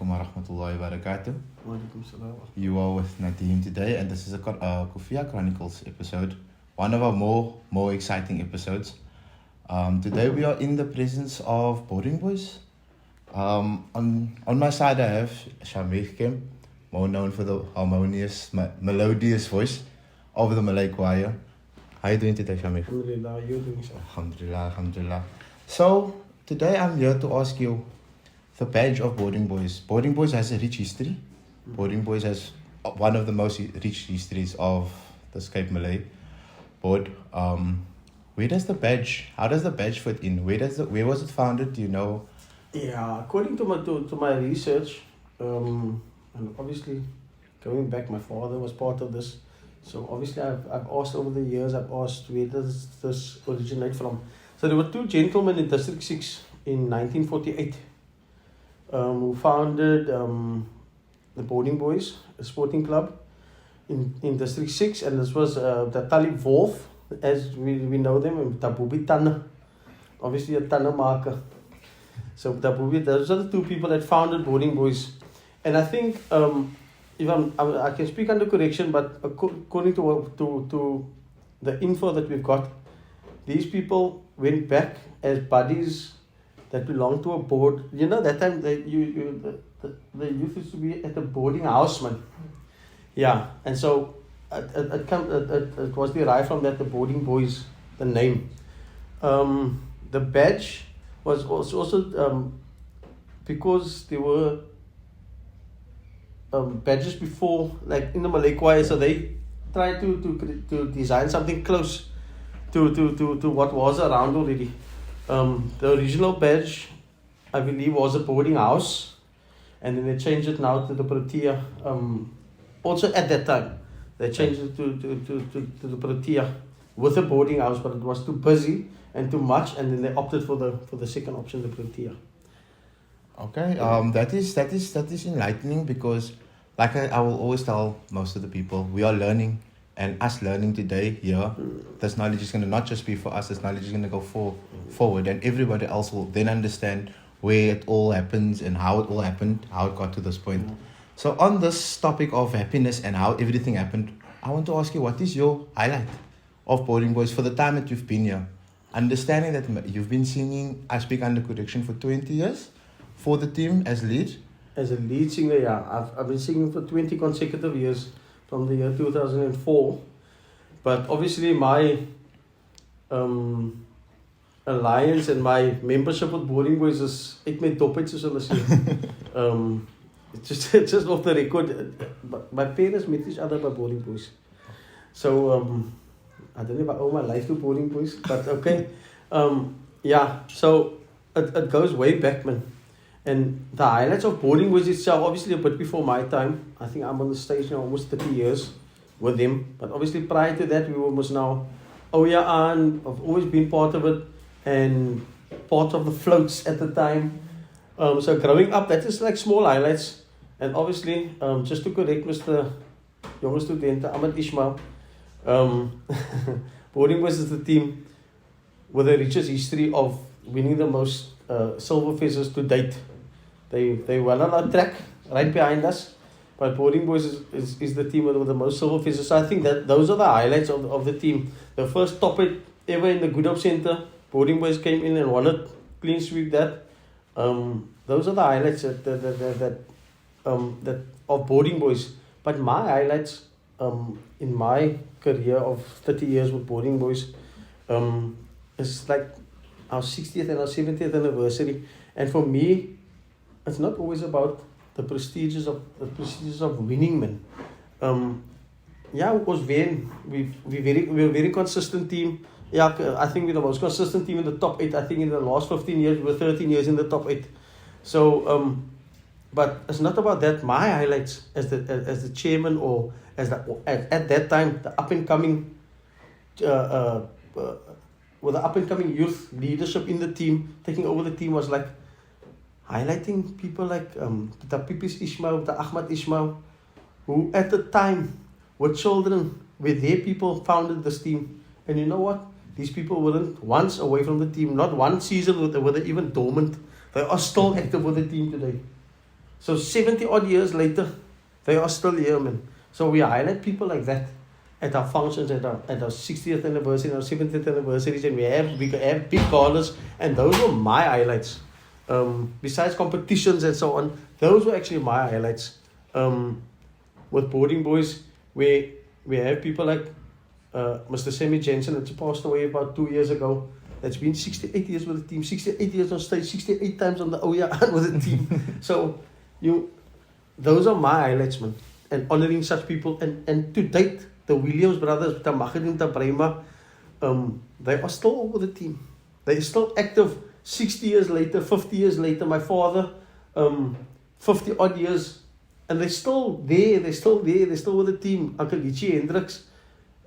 wa rahmatullahi wa barakatuh. Walaikum salam. You are with Nadeem today, and this is a Koefiya Chronicles episode, one of our more exciting episodes. Today we are in the presence of boarding boys. On my side I have Shameeg Kemp, more known for the harmonious, melodious voice of the Malay Choir. How are you doing today, Shameeg? Alhamdulillah, you're doing so. Alhamdulillah. So today I'm here to ask you the badge of boarding boys. Boarding boys has a rich history. Boarding boys has one of the most rich histories of the Cape Malay Board. Where does the badge? How does the badge fit in? Where was it founded? Do you know? Yeah, according to my research, and obviously going back, my father was part of this. So obviously I've asked over the years. I've asked where does this originate from. So there were two gentlemen in District 6 in 1948 who founded the Boarding Boys, a sporting club in District 6, and this was the Talib Wolf, as we know them, and Tabubi Tanna, obviously a Tanna marker. So Tabubi, those are the two people that founded Boarding Boys. And I think, if I can speak under correction, but according to the info that we've got, these people went back as buddies that belonged to a board. You know, that time the youth used to be at a boarding house, man. Yeah, and so it was derived from that, the Boarding Boys, the name. The badge was also because there were badges before, like in the Malay Choir, so they tried to design something close to what was around already. The original badge, I believe, was a boarding house, and then they changed it now to the Protea. Also at that time, they changed it to the Protea with a boarding house, but it was too busy and too much, and then they opted for the second option, the Protea. Okay, that is enlightening, because like I will always tell most of the people, we are learning, and us learning today here, this knowledge is going to not just be for us, this knowledge is going to go forward, and everybody else will then understand where it all happens and how it all happened, how it got to this point. So on this topic of happiness and how everything happened, I want to ask you, what is your highlight of Boarding Boys for the time that you've been here? Understanding that you've been singing, I speak under correction, for 20 years for the team as lead. As a lead singer, yeah. I've been singing for 20 consecutive years from the year 2004. But obviously my alliance and my membership with Boarding Boys is ek met dopheid, soos hulle sê. It's just off the record. My parents met each other by Boarding Boys. So I don't know if I owe my life to Boarding Boys, but okay. Yeah, so it goes way back, man. And the highlights of Boarding Boys itself, obviously a bit before my time. I think I'm on the stage now almost 30 years with them. But obviously prior to that, we were almost now, and I've always been part of it and part of the floats at the time. So growing up, that is like small highlights. And obviously, just to correct Mr. Jonge Student, Ahmed Ismail, Boarding Boys is the team with the richest history of winning the most silver feathers to date. They won on our track right behind us, but Boarding Boys is the team with the most silver feathers. So I think that those are the highlights of the team. The first top 8 ever in the Good Hope Center, Boarding Boys came in and won it, clean sweep that. Those are the highlights that of Boarding Boys. But my highlights in my career of 30 years with Boarding Boys is like our 60th and our 70th anniversary. And for me, it's not always about the prestiges of winning, man. Yeah, it was we're a very consistent team. Yeah, I think we're the most consistent team in the top 8. I think in the last 15 years, we were 13 years in the top 8. So, but it's not about that. My highlights as the chairman, or at that time, the up and coming, with the up and coming youth leadership in the team, taking over the team, was like highlighting people like the Pipis Ismail, the Ahmad Ismail, who at the time were children, where their people founded this team. And you know what? These people weren't once away from the team. Not one season were they even dormant. They are still active with the team today. So 70 odd years later, they are still here, man. So we highlight people like that at our functions, at our 60th anniversary, our 70th anniversaries, and we have big galas, and those were my highlights. Besides competitions and so on, those were actually my highlights. With Boarding Boys, where we have people like Mr. Sammy Jensen, that's passed away about 2 years ago. That's been 68 years with the team, 68 years on stage, 68 times on the Oya with the team. So those are my highlights, man. And honoring such people. And to date, the Williams brothers, the Machadim, the Brema, they are still over the team. They're still active 60 years later, 50 years later. My father, 50 odd years. And they're still there, they're still with the team. Uncle Richie Hendricks,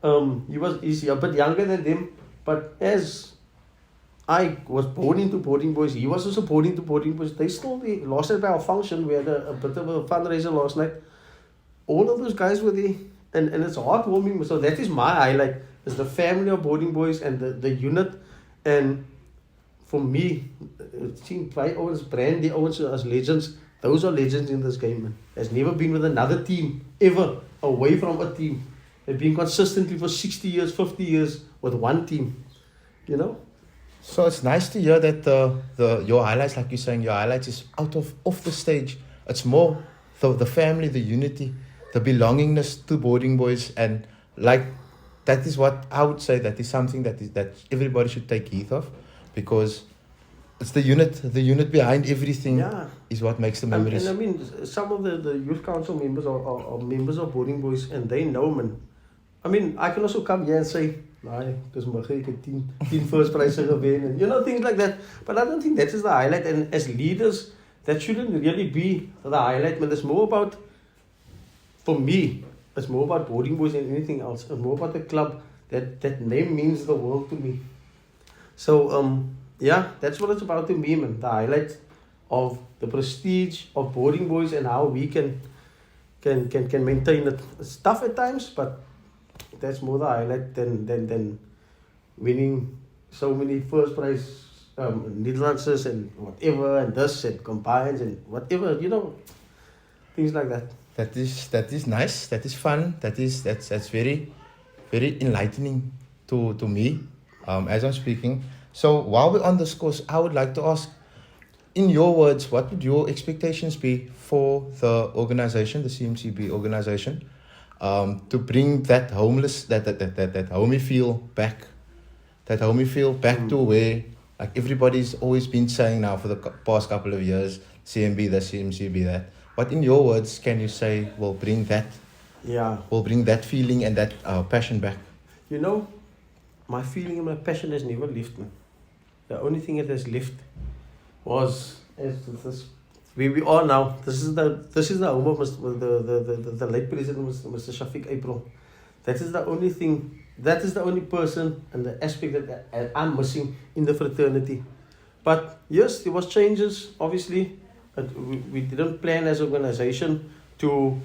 he's a bit younger than them. But as I was born into Boarding Boys, he was also born into Boarding Boys. They still there. Last night by our function, we had a bit of a fundraiser last night. All of those guys were there. And it's heartwarming. So that is my highlight. Is the family of Boarding Boys and the unit. And for me, seeing Twy Owens, Brandy Owens as legends, those are legends in this game, man. Has never been with another team, ever, away from a team. They've been consistently for 60 years, 50 years with one team. You know? So it's nice to hear that your highlights, like you're saying, your highlights is off the stage. It's more the family, the unity, the belongingness to Boarding Boys, and like that is what I would say that is something that everybody should take heed of, because it's the unit behind everything is what makes the memories. And I mean, some of the youth council members are members of Boarding Boys, and they know, man. I mean, I can also come here and say, because ek het 10 first prize gewen, and you know, things like that. But I don't think that is the highlight. And as leaders, that shouldn't really be the highlight. But it's more about, for me, it's more about Boarding Boys than anything else. It's more about the club. That name means the world to me. So that's what it's about to me, man. The highlight of the prestige of Boarding Boys and how we can maintain it. It's tough at times, but that's more the highlight than winning so many first prize Netherlands and whatever, and this and combines and whatever, you know, things like that. That is nice. That is fun. That's very, very enlightening to me as I'm speaking. So while we're on this course, I would like to ask, in your words, what would your expectations be for the organization, the CMCB organization, to bring that homeless, that homey feel back, to where, like everybody's always been saying now for the past couple of years, CMB this, CMCB that. What in your words can you say will bring that? Will bring that feeling and that passion back? You know, my feeling and my passion has never left me. The only thing that has left was this. Where we are now. This is the home of the late president, Mr. Shafiq April. That is the only thing. That is the only person and the aspect that I'm missing in the fraternity. But yes, there was changes. Obviously, we didn't plan as an organization to.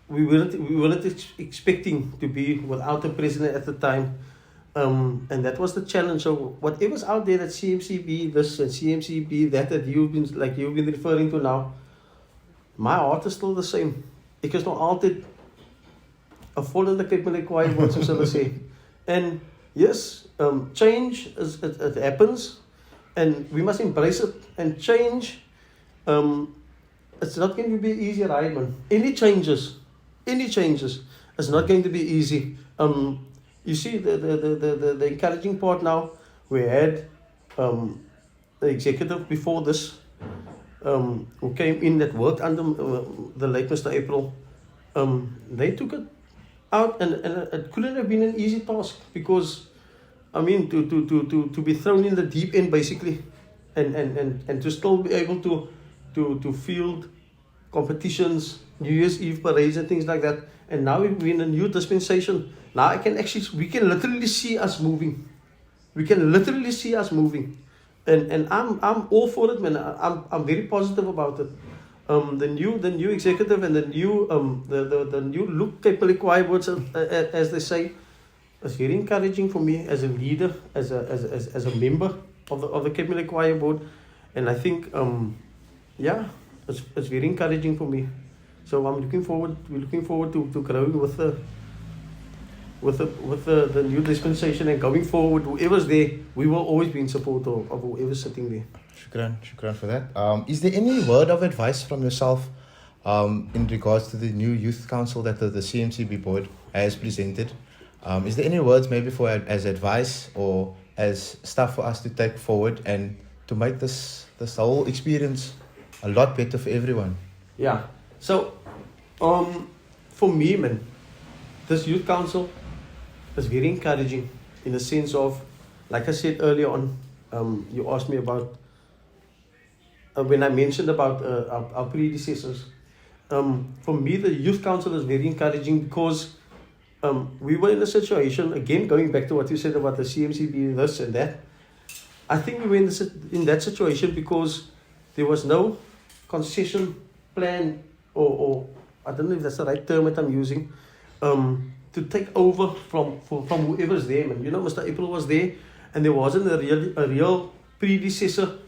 We weren't expecting to be without a president at the time. And that was the challenge. So whatever's out there, that CMCB this and CMCB that you've been referring to now, my heart is still the same. Ek is nog altyd 'n volgende Cape Malay Choir Board, soos hulle sê. And yes, change it happens, and we must embrace it. And change, it's not going to be easy, right, man? Any changes, it's not going to be easy. You see the encouraging part now. We had the executive before this who came in that worked under the late Mr. April. They took it out, and it couldn't have been an easy task, because I mean to be thrown in the deep end basically, and to still be able to field competitions, New Year's Eve parades and things like that. And now we're in a new dispensation. Now we can literally see us moving. And I'm all for it, man. I'm very positive about it. The new executive and the new look Cape Malay Choir Board, as they say, is very encouraging for me as a leader, as a member of the Cape Malay Choir Board. And I think it's very encouraging for me. So we're looking forward to growing with the new dispensation, and going forward, whoever's there, we will always be in support of whoever's sitting there. Shukran for that. Is there any word of advice from yourself in regards to the new youth council that the CMCB board has presented? Is there any words maybe as advice or as stuff for us to take forward and to make this whole experience a lot better for everyone? Yeah. So, for me, man, this youth council is very encouraging in the sense of, like I said earlier on, you asked me about when I mentioned about our predecessors. For me, the youth council is very encouraging because we were in a situation, again, going back to what you said about the CMCB, this and that. I think we were in that situation because there was no concession plan, or I don't know if that's the right term that I'm using, to take over from whoever's there. Man. You know, Mr. April was there, and there wasn't a real predecessor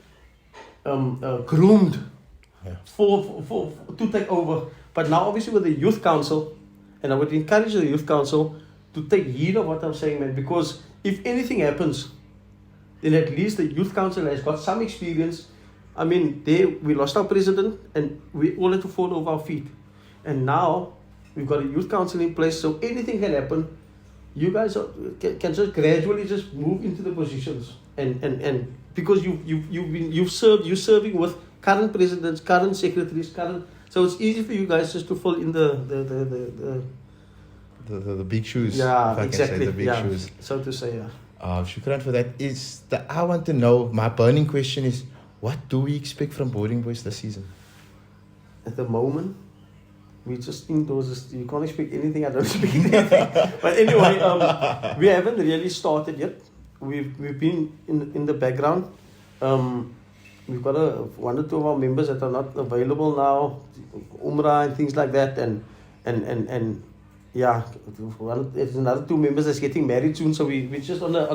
groomed for to take over. But now, obviously, with the youth council, and I would encourage the youth council to take heed of what I'm saying, man, because if anything happens, then at least the youth council has got some experience. I mean, we lost our president, and we all had to fall over our feet. And now we've got a youth council in place, so anything can happen. You guys can just gradually just move into the positions, and because you're serving with current presidents, current secretaries, so it's easy for you guys just to fill in the big shoes. Yeah, if I exactly. Can say, the big shoes. So to say, yeah. Shukran for that. I want to know, my burning question is, what do we expect from Boarding Boys this season? At the moment, we just indoors. You can't expect anything. I don't expect anything. But anyway, we haven't really started yet. We've been in the background. We've got one or two of our members that are not available now, Umrah and things like that, and yeah, there's another two members that's getting married soon. So we're just on a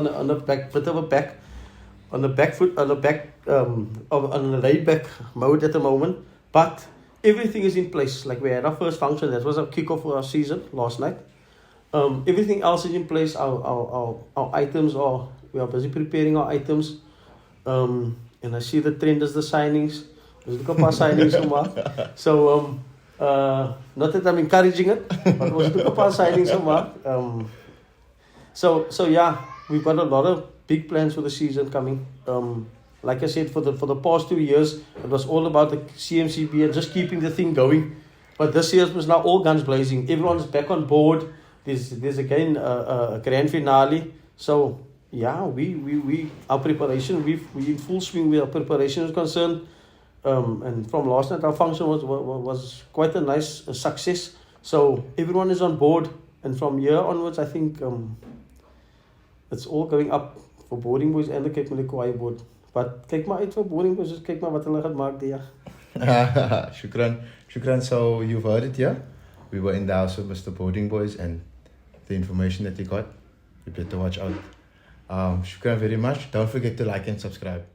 laid back mode at the moment. But everything is in place. Like we had our first function, that was our kickoff for our season last night. Everything else is in place. Our items we are busy preparing our items. And I see the trend is the signings. There's a couple of signings somewhere. So not that I'm encouraging it, but there's a couple of signings somewhere. So yeah, we've got a lot of big plans for the season coming. Like I said, for the past 2 years, it was all about the CMCB and just keeping the thing going. But this year was now all guns blazing. Everyone's back on board. There's again a grand finale. So yeah, our preparation, we in full swing where our preparation is concerned. And from last night, our function was quite a nice success. So everyone is on board, and from here onwards, I think it's all going up for Boarding Boys and the Cape Malay Choir Board. But kyk maar uit vir Boarding Boys, just kyk maar wat hulle gaan maak die jaar. Shukran. So you've heard it here. We were in the house with Mr. Boarding Boys, and the information that he got, you better watch out. Shukran very much. Don't forget to like and subscribe.